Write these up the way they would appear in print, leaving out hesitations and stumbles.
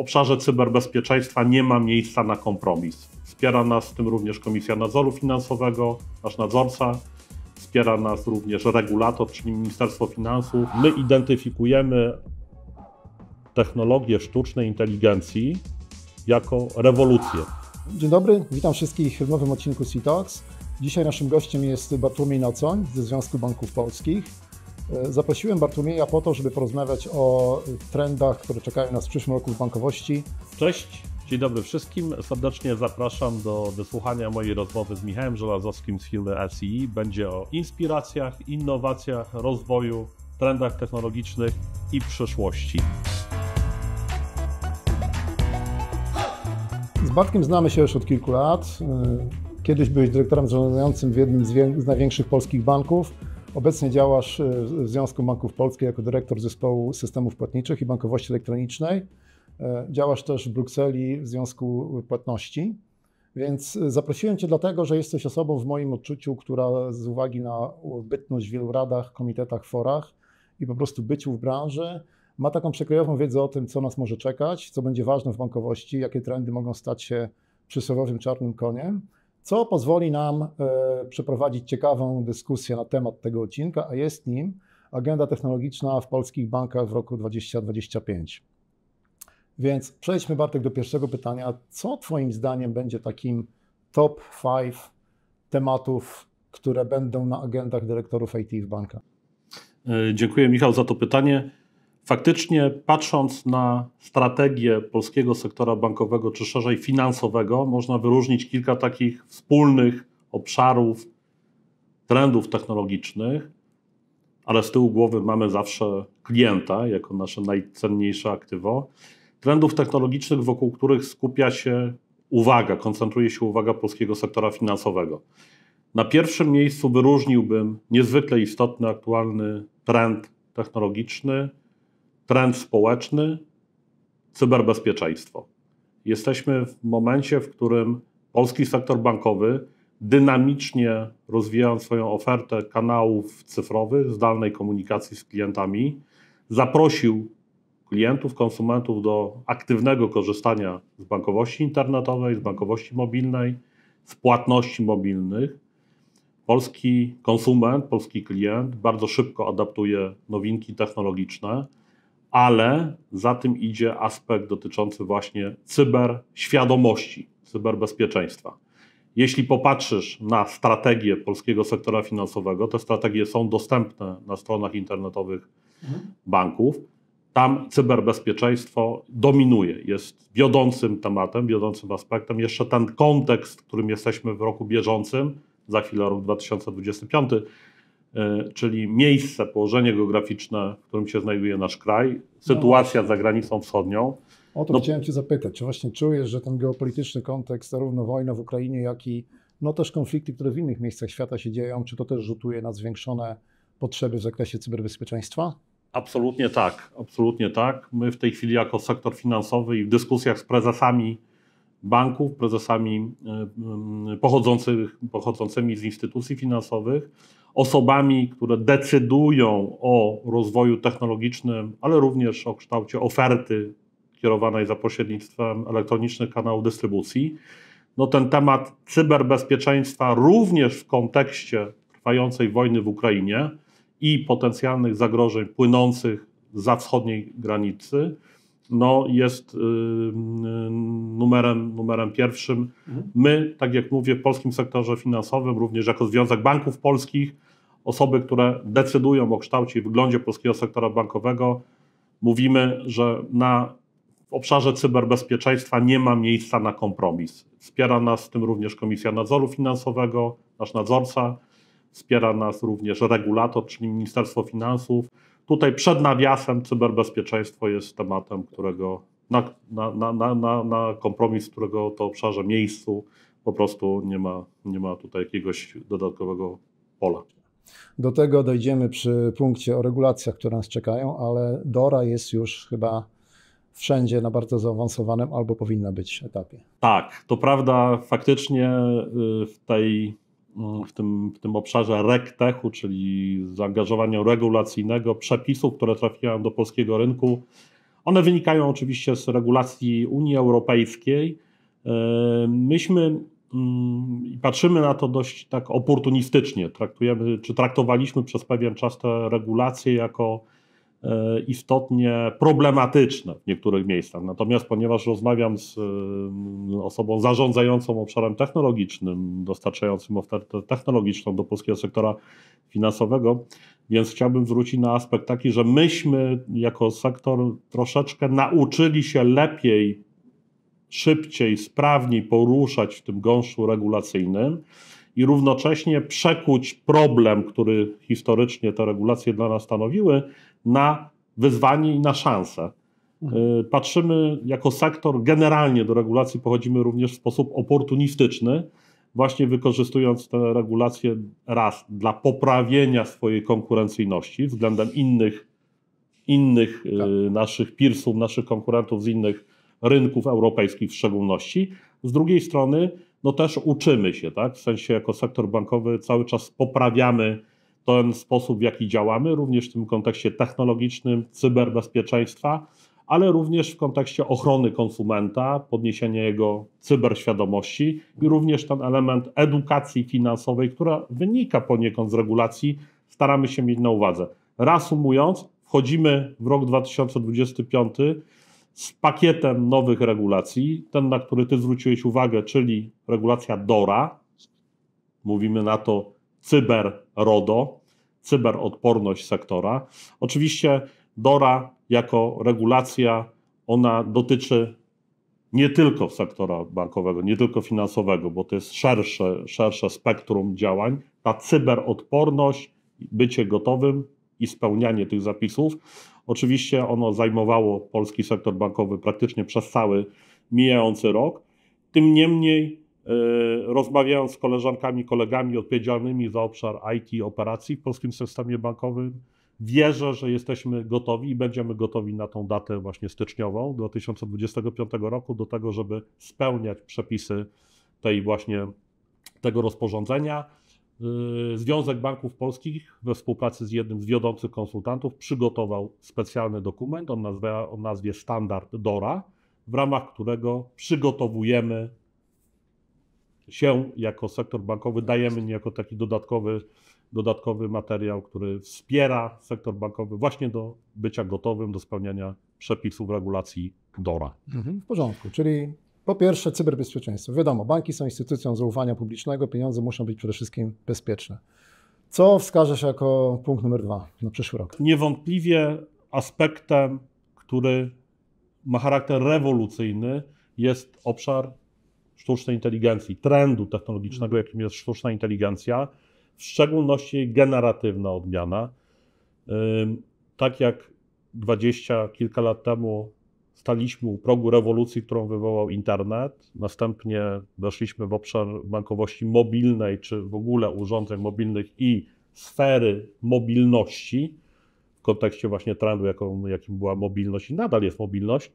obszarze cyberbezpieczeństwa nie ma miejsca na kompromis. Wspiera nas w tym również Komisja Nadzoru Finansowego, nasz nadzorca, wspiera nas również regulator, czyli Ministerstwo Finansów. My identyfikujemy technologię sztucznej inteligencji jako rewolucję. Dzień dobry, witam wszystkich w nowym odcinku CTalks. Dzisiaj naszym gościem jest Bartłomiej Nocoń ze Związku Banków Polskich. Zaprosiłem Bartłomieja po to, żeby porozmawiać o trendach, które czekają nas w przyszłym roku w bankowości. Cześć, dzień dobry wszystkim. Serdecznie zapraszam do wysłuchania mojej rozmowy z Michałem Żelazowskim z firmy SEE. Będzie o inspiracjach, innowacjach, rozwoju, trendach technologicznych i przyszłości. Z Bartkiem znamy się już od kilku lat. Kiedyś byłeś dyrektorem zarządzającym w jednym z największych polskich banków. Obecnie działasz w Związku Banków Polskich jako dyrektor zespołu systemów płatniczych i bankowości elektronicznej. Działasz też w Brukseli w Związku Płatności. Więc zaprosiłem Cię dlatego, że jesteś osobą w moim odczuciu, która z uwagi na bytność w wielu radach, komitetach, forach i po prostu byciu w branży ma taką przekrojową wiedzę o tym, co nas może czekać, co będzie ważne w bankowości, jakie trendy mogą stać się przysłowiowym czarnym koniem, co pozwoli nam przeprowadzić ciekawą dyskusję na temat tego odcinka, a jest nim agenda technologiczna w polskich bankach w roku 2025. Więc przejdźmy, Bartek, do pierwszego pytania. Co Twoim zdaniem będzie takim top 5 tematów, które będą na agendach dyrektorów IT w bankach? Dziękuję, Michał, za to pytanie. Faktycznie, patrząc na strategię polskiego sektora bankowego, czy szerzej finansowego, można wyróżnić kilka takich wspólnych obszarów, trendów technologicznych, ale z tyłu głowy mamy zawsze klienta jako nasze najcenniejsze aktywo. Trendów technologicznych, wokół których skupia się uwaga, koncentruje się uwaga polskiego sektora finansowego. Na pierwszym miejscu wyróżniłbym niezwykle istotny, aktualny trend technologiczny, trend społeczny, cyberbezpieczeństwo. Jesteśmy w momencie, w którym polski sektor bankowy, dynamicznie rozwijając swoją ofertę kanałów cyfrowych, zdalnej komunikacji z klientami, zaprosił klientów, konsumentów do aktywnego korzystania z bankowości internetowej, z bankowości mobilnej, z płatności mobilnych. Polski konsument, polski klient bardzo szybko adaptuje nowinki technologiczne, ale za tym idzie aspekt dotyczący właśnie cyberświadomości, cyberbezpieczeństwa. Jeśli popatrzysz na strategię polskiego sektora finansowego, te strategie są dostępne na stronach internetowych banków, tam cyberbezpieczeństwo dominuje, jest wiodącym tematem, wiodącym aspektem. Jeszcze ten kontekst, w którym jesteśmy w roku bieżącym, za chwilę rok 2025, czyli miejsce, położenie geograficzne, w którym się znajduje nasz kraj, sytuacja za granicą wschodnią. O to chciałem Cię zapytać, czy właśnie czujesz, że ten geopolityczny kontekst, zarówno wojna w Ukrainie, jak i też konflikty, które w innych miejscach świata się dzieją, czy to też rzutuje na zwiększone potrzeby w zakresie cyberbezpieczeństwa? Absolutnie tak, absolutnie tak. My w tej chwili jako sektor finansowy i w dyskusjach z prezesami banków, prezesami pochodzącymi z instytucji finansowych, osobami, które decydują o rozwoju technologicznym, ale również o kształcie oferty kierowanej za pośrednictwem elektronicznych kanałów dystrybucji. Ten temat cyberbezpieczeństwa również w kontekście trwającej wojny w Ukrainie i potencjalnych zagrożeń płynących zza wschodniej granicy, jest numerem pierwszym. My, tak jak mówię, w polskim sektorze finansowym, również jako Związek Banków Polskich, osoby, które decydują o kształcie i wyglądzie polskiego sektora bankowego, mówimy, że w obszarze cyberbezpieczeństwa nie ma miejsca na kompromis. Wspiera nas w tym również Komisja Nadzoru Finansowego, nasz nadzorca, wspiera nas również regulator, czyli Ministerstwo Finansów. Tutaj przed nawiasem cyberbezpieczeństwo jest tematem, którego na kompromis, którego to obszarze miejscu po prostu nie ma tutaj jakiegoś dodatkowego pola. Do tego dojdziemy przy punkcie o regulacjach, które nas czekają, ale DORA jest już chyba wszędzie na bardzo zaawansowanym albo powinna być etapie. Tak, to prawda, faktycznie w tym obszarze RegTechu, czyli zaangażowania regulacyjnego, przepisów, które trafiają do polskiego rynku, One wynikają oczywiście z regulacji Unii Europejskiej. Myśmy patrzymy na to dość tak oportunistycznie. Traktowaliśmy przez pewien czas te regulacje jako istotnie problematyczne w niektórych miejscach. Natomiast ponieważ rozmawiam z osobą zarządzającą obszarem technologicznym, dostarczającym ofertę technologiczną do polskiego sektora finansowego, więc chciałbym zwrócić na aspekt taki, że myśmy jako sektor troszeczkę nauczyli się lepiej, szybciej, sprawniej poruszać w tym gąszczu regulacyjnym i równocześnie przekuć problem, który historycznie te regulacje dla nas stanowiły, na wyzwanie i na szansę. Patrzymy jako sektor generalnie do regulacji, podchodzimy również w sposób oportunistyczny, właśnie wykorzystując te regulacje raz dla poprawienia swojej konkurencyjności względem innych naszych peersów, naszych konkurentów z innych rynków europejskich w szczególności. Z drugiej strony no też uczymy się, tak? W sensie jako sektor bankowy cały czas poprawiamy ten sposób, w jaki działamy, również w tym kontekście technologicznym, cyberbezpieczeństwa, ale również w kontekście ochrony konsumenta, podniesienia jego cyberświadomości i również ten element edukacji finansowej, która wynika poniekąd z regulacji, staramy się mieć na uwadze. Reasumując, wchodzimy w rok 2025 z pakietem nowych regulacji, ten, na który ty zwróciłeś uwagę, czyli regulacja DORA, mówimy na to cyber-RODO, cyberodporność sektora. Oczywiście DORA jako regulacja, ona dotyczy nie tylko sektora bankowego, nie tylko finansowego, bo to jest szersze spektrum działań. Ta cyberodporność, bycie gotowym i spełnianie tych zapisów. Oczywiście ono zajmowało polski sektor bankowy praktycznie przez cały mijający rok. Tym niemniej rozmawiając z koleżankami, kolegami odpowiedzialnymi za obszar IT operacji w polskim systemie bankowym, wierzę, że jesteśmy gotowi i będziemy gotowi na tą datę właśnie styczniową 2025 roku do tego, żeby spełniać przepisy tego rozporządzenia. Związek Banków Polskich we współpracy z jednym z wiodących konsultantów przygotował specjalny dokument o nazwie Standard DORA, w ramach którego przygotowujemy się jako sektor bankowy, dajemy niejako taki dodatkowy materiał, który wspiera sektor bankowy właśnie do bycia gotowym do spełniania przepisów regulacji DORA. W porządku, czyli po pierwsze cyberbezpieczeństwo. Wiadomo, banki są instytucją zaufania publicznego, pieniądze muszą być przede wszystkim bezpieczne. Co wskażesz jako punkt numer 2 na przyszły rok? Niewątpliwie aspektem, który ma charakter rewolucyjny, jest obszar sztucznej inteligencji, trendu technologicznego, jakim jest sztuczna inteligencja, w szczególności jej generatywna odmiana. Tak jak 20 kilka lat temu staliśmy u progu rewolucji, którą wywołał internet, następnie weszliśmy w obszar bankowości mobilnej, czy w ogóle urządzeń mobilnych i sfery mobilności, w kontekście właśnie trendu, jakim była mobilność i nadal jest mobilność.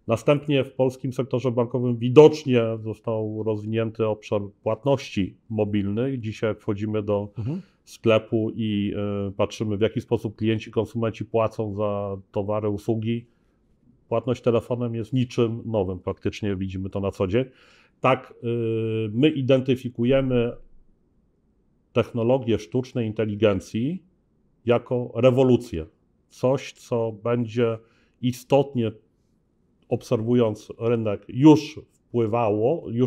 Następnie w polskim sektorze bankowym widocznie został rozwinięty obszar płatności mobilnych. Dzisiaj wchodzimy do sklepu i patrzymy, w jaki sposób klienci, konsumenci płacą za towary, usługi. Płatność telefonem jest niczym nowym, praktycznie widzimy to na co dzień. Tak, my identyfikujemy technologię sztucznej inteligencji jako rewolucję. Coś, co będzie istotnie, obserwując rynek, już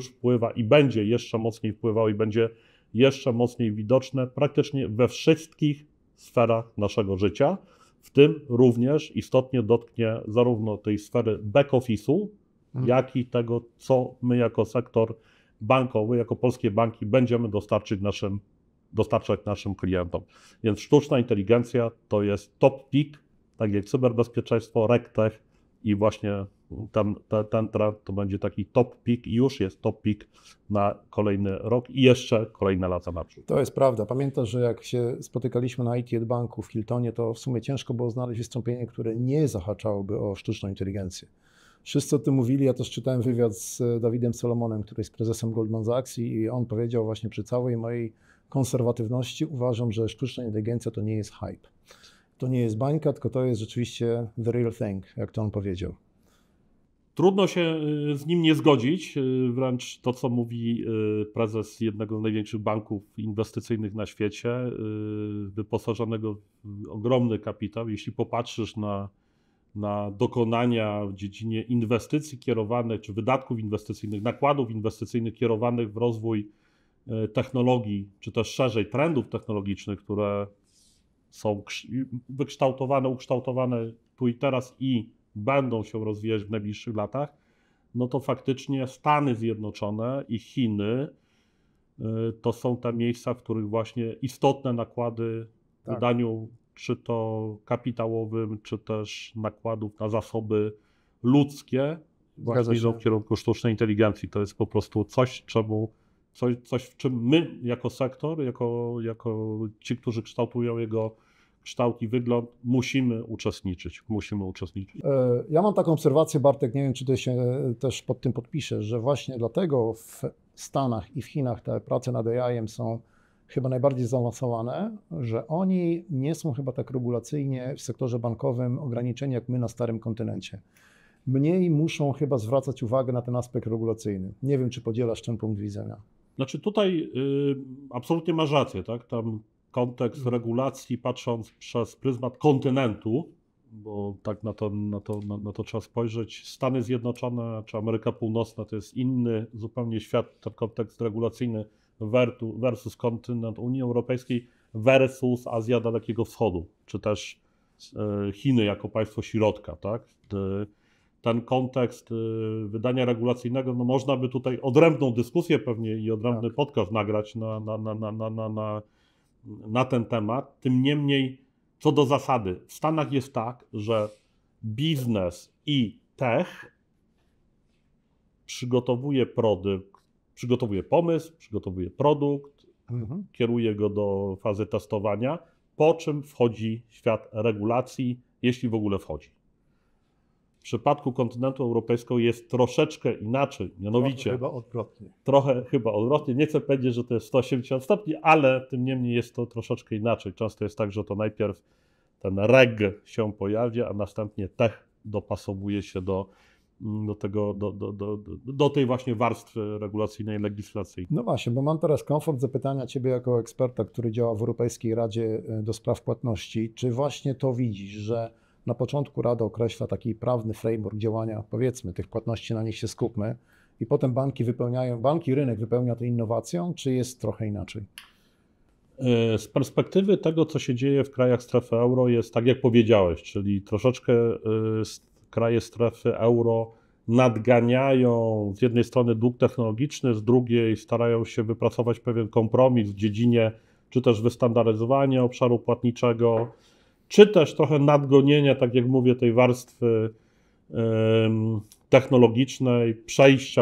wpływa i będzie jeszcze mocniej wpływało i będzie jeszcze mocniej widoczne praktycznie we wszystkich sferach naszego życia, w tym również istotnie dotknie zarówno tej sfery back-office'u, jak i tego, co my jako sektor bankowy, jako polskie banki będziemy dostarczać naszym klientom. Więc sztuczna inteligencja to jest top pick, tak jak cyberbezpieczeństwo, RegTech i właśnie ten trend to będzie taki top pick i już jest top pick na kolejny rok i jeszcze kolejne lata naprzód. To jest prawda. Pamiętasz, że jak się spotykaliśmy na IT Banku w Hiltonie, to w sumie ciężko było znaleźć wystąpienie, które nie zahaczałoby o sztuczną inteligencję. Wszyscy o tym mówili, ja też czytałem wywiad z Dawidem Solomonem, który jest prezesem Goldman Sachs i on powiedział właśnie przy całej mojej konserwatywności uważam, że sztuczna inteligencja to nie jest hype. to nie jest bańka, tylko to jest rzeczywiście the real thing, jak to on powiedział. Trudno się z nim nie zgodzić, wręcz to, co mówi prezes jednego z największych banków inwestycyjnych na świecie, wyposażonego w ogromny kapitał. Jeśli popatrzysz na dokonania w dziedzinie inwestycji kierowanych, czy wydatków inwestycyjnych, nakładów inwestycyjnych kierowanych w rozwój technologii, czy też szerzej trendów technologicznych, które są ukształtowane tu i teraz i będą się rozwijać w najbliższych latach, no to faktycznie Stany Zjednoczone i Chiny to są te miejsca, w których właśnie istotne nakłady w wydaniu, czy to kapitałowym, czy też nakładów na zasoby ludzkie, właśnie idą w kierunku sztucznej inteligencji. To jest po prostu coś, w czym my jako sektor, jako ci, którzy kształtują jego kształt i wygląd, musimy uczestniczyć. Ja mam taką obserwację, Bartek, nie wiem, czy ty się też pod tym podpiszesz, że właśnie dlatego w Stanach i w Chinach te prace nad AI są chyba najbardziej zaawansowane, że oni nie są chyba tak regulacyjnie w sektorze bankowym ograniczeni jak my na starym kontynencie. Mniej muszą chyba zwracać uwagę na ten aspekt regulacyjny. Nie wiem, czy podzielasz ten punkt widzenia. Znaczy tutaj absolutnie masz rację, tak? Tam kontekst regulacji, patrząc przez pryzmat kontynentu, bo tak na to trzeba spojrzeć. Stany Zjednoczone czy Ameryka Północna to jest inny zupełnie świat, ten kontekst regulacyjny versus kontynent Unii Europejskiej versus Azja Dalekiego Wschodu, czy też Chiny jako państwo środka, tak? Ten kontekst wydania regulacyjnego, no można by tutaj odrębną dyskusję pewnie i odrębny podcast nagrać na ten temat. Tym niemniej, co do zasady, w Stanach jest tak, że biznes i tech przygotowuje pomysł, przygotowuje produkt, kieruje go do fazy testowania, po czym wchodzi świat regulacji, jeśli w ogóle wchodzi. W przypadku kontynentu europejskiego jest troszeczkę inaczej, mianowicie trochę chyba odwrotnie. Nie chcę powiedzieć, że to jest 180 stopni, ale tym niemniej jest to troszeczkę inaczej. Często jest tak, że to najpierw ten reg się pojawia, a następnie tech dopasowuje się do tej właśnie warstwy regulacyjnej, legislacyjnej. No właśnie, bo mam teraz komfort zapytania Ciebie jako eksperta, który działa w Europejskiej Radzie do Spraw Płatności. Czy właśnie to widzisz, że na początku Rada określa taki prawny framework działania, powiedzmy, tych płatności, na nich się skupmy, i potem rynek wypełnia to innowacją, czy jest trochę inaczej? Z perspektywy tego, co się dzieje w krajach strefy euro, jest tak, jak powiedziałeś, czyli troszeczkę kraje strefy euro nadganiają z jednej strony dług technologiczny, z drugiej starają się wypracować pewien kompromis w dziedzinie czy też wystandaryzowania obszaru płatniczego, czy też trochę nadgonienia, tak jak mówię, tej warstwy technologicznej,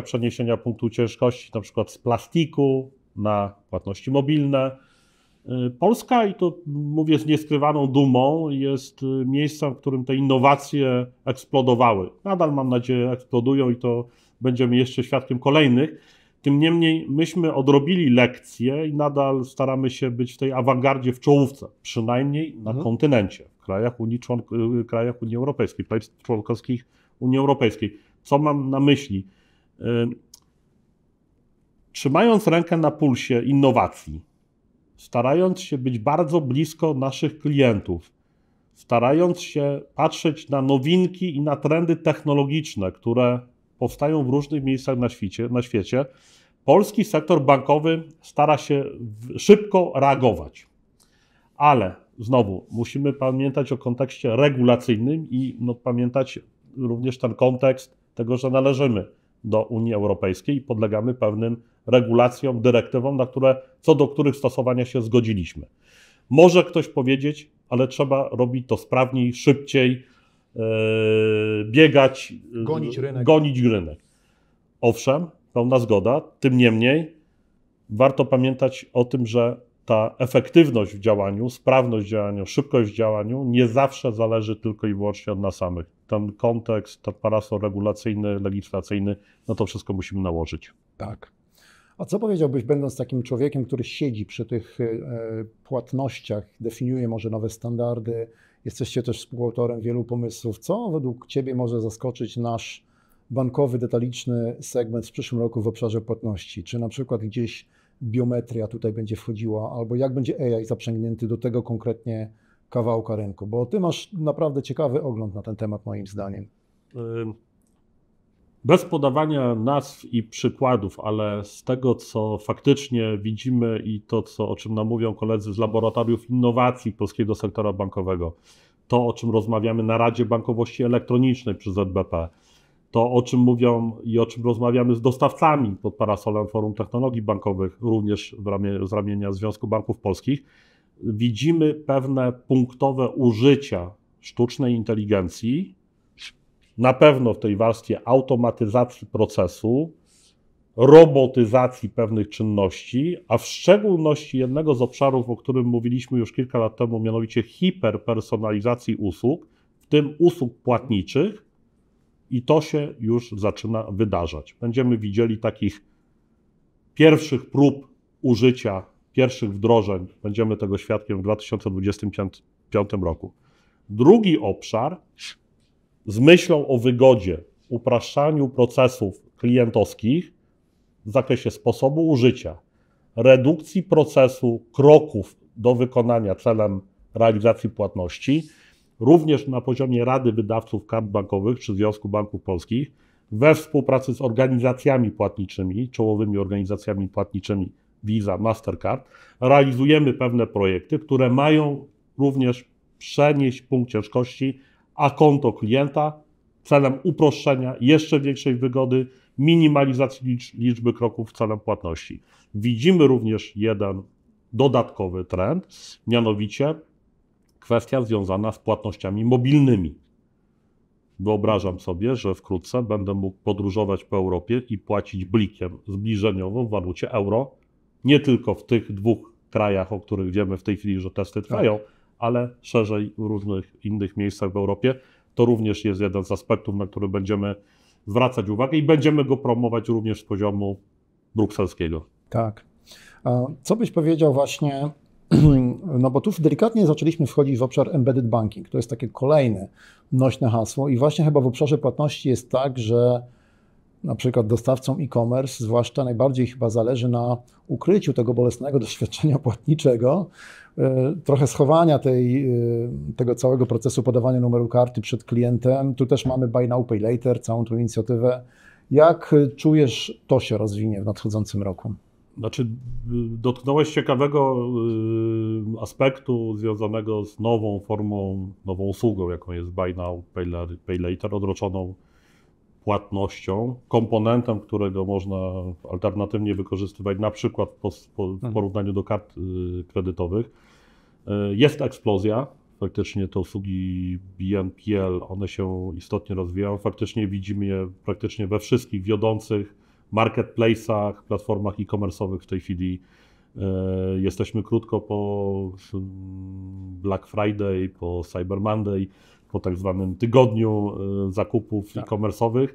przeniesienia punktu ciężkości na przykład z plastiku na płatności mobilne. Polska, i to mówię z nieskrywaną dumą, jest miejscem, w którym te innowacje eksplodowały. Nadal, mam nadzieję, eksplodują i to będziemy jeszcze świadkiem kolejnych. Tym niemniej myśmy odrobili lekcje i nadal staramy się być w tej awangardzie, w czołówce, przynajmniej na kontynencie, w krajach Unii Europejskiej, państw członkowskich Unii Europejskiej. Co mam na myśli? Trzymając rękę na pulsie innowacji, starając się być bardzo blisko naszych klientów, starając się patrzeć na nowinki i na trendy technologiczne, które powstają w różnych miejscach na świecie, polski sektor bankowy stara się szybko reagować. Ale znowu musimy pamiętać o kontekście regulacyjnym i pamiętać również ten kontekst tego, że należymy do Unii Europejskiej i podlegamy pewnym regulacjom, dyrektywom, co do których stosowania się zgodziliśmy. Może ktoś powiedzieć, ale trzeba robić to sprawniej, szybciej, biegać, gonić rynek. Owszem, pełna zgoda, tym niemniej warto pamiętać o tym, że ta efektywność w działaniu, sprawność w działaniu, szybkość w działaniu nie zawsze zależy tylko i wyłącznie od nas samych. Ten kontekst, ten parasol regulacyjny, legislacyjny, to wszystko musimy nałożyć. Tak. A co powiedziałbyś, będąc takim człowiekiem, który siedzi przy tych płatnościach, definiuje może nowe standardy Jesteście też współautorem wielu pomysłów. Co według Ciebie może zaskoczyć nasz bankowy, detaliczny segment w przyszłym roku w obszarze płatności? Czy na przykład gdzieś biometria tutaj będzie wchodziła, albo jak będzie AI zaprzęgnięty do tego konkretnie kawałka rynku? Bo Ty masz naprawdę ciekawy ogląd na ten temat, moim zdaniem. Bez podawania nazw i przykładów, ale z tego, co faktycznie widzimy i to, o czym nam mówią koledzy z Laboratoriów Innowacji Polskiego Sektora Bankowego, to, o czym rozmawiamy na Radzie Bankowości Elektronicznej przy ZBP, to, o czym mówią i o czym rozmawiamy z dostawcami pod parasolem Forum Technologii Bankowych, również z ramienia Związku Banków Polskich, widzimy pewne punktowe użycia sztucznej inteligencji, na pewno w tej warstwie automatyzacji procesu, robotyzacji pewnych czynności, a w szczególności jednego z obszarów, o którym mówiliśmy już kilka lat temu, mianowicie hiperpersonalizacji usług, w tym usług płatniczych, i to się już zaczyna wydarzać. Będziemy widzieli takich pierwszych prób użycia, pierwszych wdrożeń, będziemy tego świadkiem w 2025 roku. Drugi obszar, z myślą o wygodzie, upraszczaniu procesów klientowskich w zakresie sposobu użycia, redukcji procesu kroków do wykonania celem realizacji płatności, również na poziomie Rady Wydawców Kart Bankowych czy Związku Banków Polskich, we współpracy z organizacjami płatniczymi, czołowymi organizacjami płatniczymi Visa, Mastercard, realizujemy pewne projekty, które mają również przenieść punkt ciężkości a konto klienta celem uproszczenia, jeszcze większej wygody, minimalizacji liczby kroków celem płatności. Widzimy również jeden dodatkowy trend, mianowicie kwestia związana z płatnościami mobilnymi. Wyobrażam sobie, że wkrótce będę mógł podróżować po Europie i płacić blikiem zbliżeniowo w walucie euro, nie tylko w tych dwóch krajach, o których wiemy w tej chwili, że testy trwają, ale szerzej w różnych innych miejscach w Europie. To również jest jeden z aspektów, na który będziemy zwracać uwagę i będziemy go promować również z poziomu brukselskiego. Tak. A co byś powiedział właśnie, no bo tu delikatnie zaczęliśmy wchodzić w obszar embedded banking. To jest takie kolejne nośne hasło i właśnie chyba w obszarze płatności jest tak, że na przykład dostawcom e-commerce zwłaszcza najbardziej chyba zależy na ukryciu tego bolesnego doświadczenia płatniczego, trochę schowania tego całego procesu podawania numeru karty przed klientem. Tu też mamy Buy Now, Pay Later, całą tą inicjatywę. Jak czujesz, to się rozwinie w nadchodzącym roku? Znaczy, dotknąłeś ciekawego aspektu związanego z nową formą, nową usługą, jaką jest Buy Now, Pay Later, odroczoną płatnością, komponentem, którego można alternatywnie wykorzystywać na przykład w porównaniu do kart kredytowych. Jest eksplozja, faktycznie te usługi BNPL, one się istotnie rozwijają, faktycznie widzimy je praktycznie we wszystkich wiodących marketplace'ach, platformach e-commerce'owych w tej chwili. Jesteśmy krótko po Black Friday, po Cyber Monday, po tak zwanym tygodniu zakupów e-commerce'owych.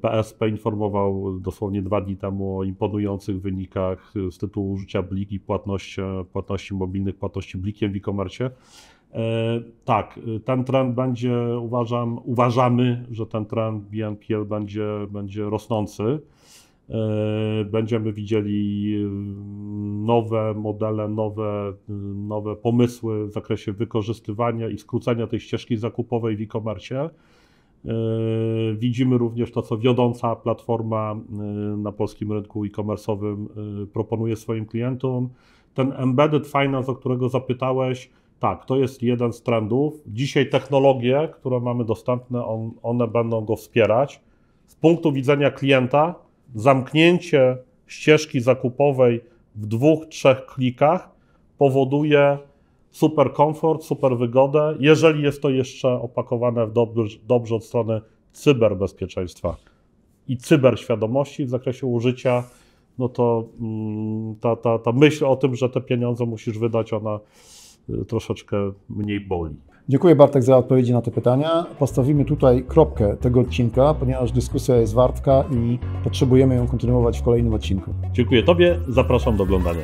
PSP informował dosłownie 2 dni temu o imponujących wynikach z tytułu użycia blik i płatności mobilnych, płatności blikiem w e-commerce. Tak, ten trend będzie, uważamy, że ten trend BNPL będzie rosnący. Będziemy widzieli nowe modele, nowe pomysły w zakresie wykorzystywania i skrócenia tej ścieżki zakupowej w e-commerce. Widzimy również to, co wiodąca platforma na polskim rynku e-commerce'owym proponuje swoim klientom. Ten embedded finance, o którego zapytałeś, tak, to jest jeden z trendów. Dzisiaj technologie, które mamy dostępne, one będą go wspierać. Z punktu widzenia klienta, zamknięcie ścieżki zakupowej w 2-3 klikach powoduje super komfort, super wygodę, jeżeli jest to jeszcze opakowane dobrze od strony cyberbezpieczeństwa i cyberświadomości w zakresie użycia, no to ta myśl o tym, że te pieniądze musisz wydać, ona troszeczkę mniej boli. Dziękuję, Bartek, za odpowiedzi na te pytania. Postawimy tutaj kropkę tego odcinka, ponieważ dyskusja jest wartka i potrzebujemy ją kontynuować w kolejnym odcinku. Dziękuję Tobie, zapraszam do oglądania.